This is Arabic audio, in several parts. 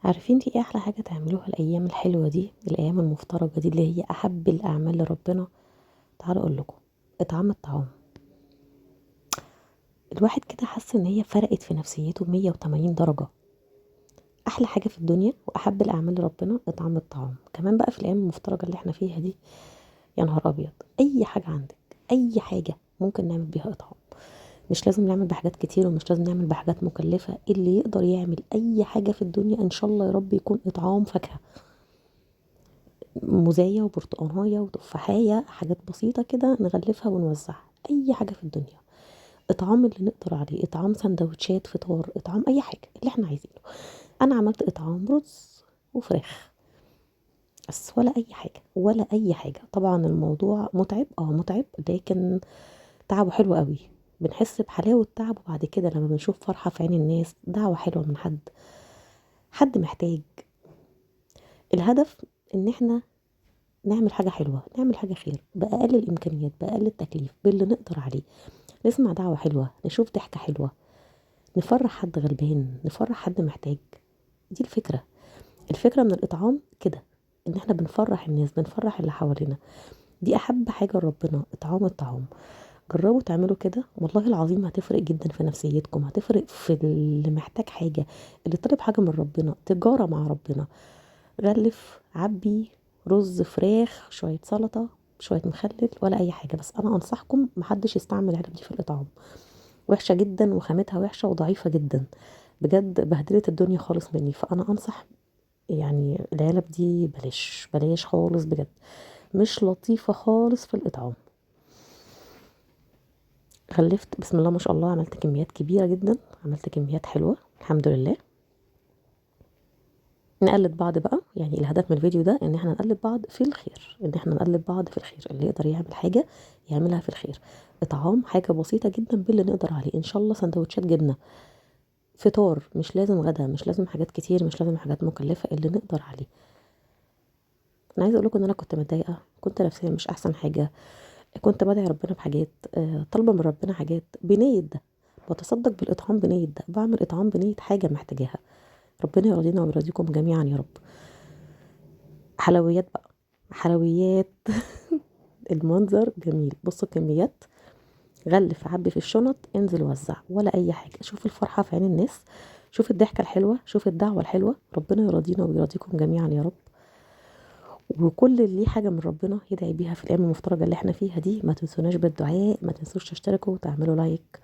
عارفين دي ايه احلى حاجة تعملوها الايام الحلوة دي، الايام المفترجة دي اللي هي احب الاعمال لربنا؟ تعالوا اقول لكم. اطعام الطعام. الواحد كده حس ان هي فرقت في نفسيته 180 درجة. احلى حاجة في الدنيا واحب الاعمال لربنا اطعام الطعام، كمان بقى في الايام المفترجة اللي احنا فيها دي. يا نهار ابيض، اي حاجة عندك، اي حاجة ممكن نعمل بيها اطعام. مش لازم نعمل بحاجات كتير ومش لازم نعمل بحاجات مكلفة، اللي يقدر يعمل اي حاجة في الدنيا ان شاء الله يا رب يكون اطعام فاكهة. موزاية وبرتقانية وتفاحية، حاجات بسيطة كده نغلفها ونوزعها. أي حاجة في الدنيا، اطعام اللي نقدر عليه، اطعام سندوتشات فطار، اطعام أي حاجة اللي احنا عايزينه. أنا عملت اطعام رز وفراخ بس، ولا أي حاجة ولا أي حاجة. طبعا الموضوع متعب، متعب، لكن تعبه حلو قوي. بنحس بحلاوة تعبه بعد كده لما بنشوف فرحة في عين الناس، دعوة حلوة من حد محتاج. الهدف ان احنا نعمل حاجة حلوة، نعمل حاجة خير بأقل الإمكانيات، بأقل التكليف، باللي نقدر عليه. نسمع دعوة حلوة، نشوف ضحكة حلوة، نفرح حد غلبان، نفرح حد محتاج. دي الفكرة. الفكرة من الإطعام كده، إن احنا بنفرح الناس، بنفرح اللي حوالينا. دي أحب حاجة لربنا، إطعام الطعام. جربوا تعملوا كده، والله العظيم هتفرق جدا في نفسيتكم، هتفرق في اللي محتاج حاجة، اللي طالب حاجة من ربنا، تجارة مع ربنا. غلف، عبي، رز، فراخ، شوية سلطة، شوية مخلل، ولا أي حاجة. بس أنا أنصحكم محدش يستعمل العلب دي في الإطعام. وحشة جدا وخامتها وحشة وضعيفة جدا، بجد بهدلت الدنيا خالص مني. فأنا أنصح يعني العلب دي بلاش بلاش خالص بجد، مش لطيفة خالص في الإطعام. غلفت بسم الله ما شاء الله، عملت كميات كبيرة جدا، عملت كميات حلوة الحمد لله. نقلد بعض بقى، يعني الهدف من الفيديو ده ان احنا نقلد بعض في الخير، ان احنا نقلد بعض في الخير، اللي يقدر يعمل حاجة يعملها في الخير. اطعام حاجة بسيطة جدا باللي نقدر عليه، ان شاء الله سندوتشات جبنة، فطار، مش لازم غدا، مش لازم حاجات كتير، مش لازم حاجات مكلفة، اللي نقدر عليه. انا عايزه اقول لكم ان انا كنت متضايقه، كنت نفسيا مش احسن حاجه، كنت بدعي ربنا بحاجات، طالبه من ربنا حاجات بنيه ده، بتصدق بالاطعام بنيه ده، بعمل اطعام بنيه حاجه محتاجاها. ربنا يرضينا ويرضيكم جميعا يا رب. حلويات بقى، حلويات. المنظر جميل، بصوا الكميات. غلف، عبي في الشنط، انزل وزع، ولا اي حاجه. شوف الفرحه في عين الناس، شوف الضحكه الحلوه، شوف الدعوه الحلوه. ربنا يرضينا ويرضيكم جميعا يا رب. وكل اللي ليه حاجه من ربنا يدعي بيها في الايام المفترجه اللي احنا فيها دي. ما تنسوناش بالدعاء، ما تنسوش تشتركوا وتعملوا لايك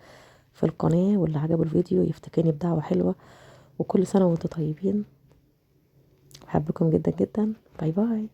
في القناه، واللي عجبه الفيديو يفتكرني بدعوه حلوه. وكل سنه وانتم طيبين. بحبكم جدا جدا. باي باي.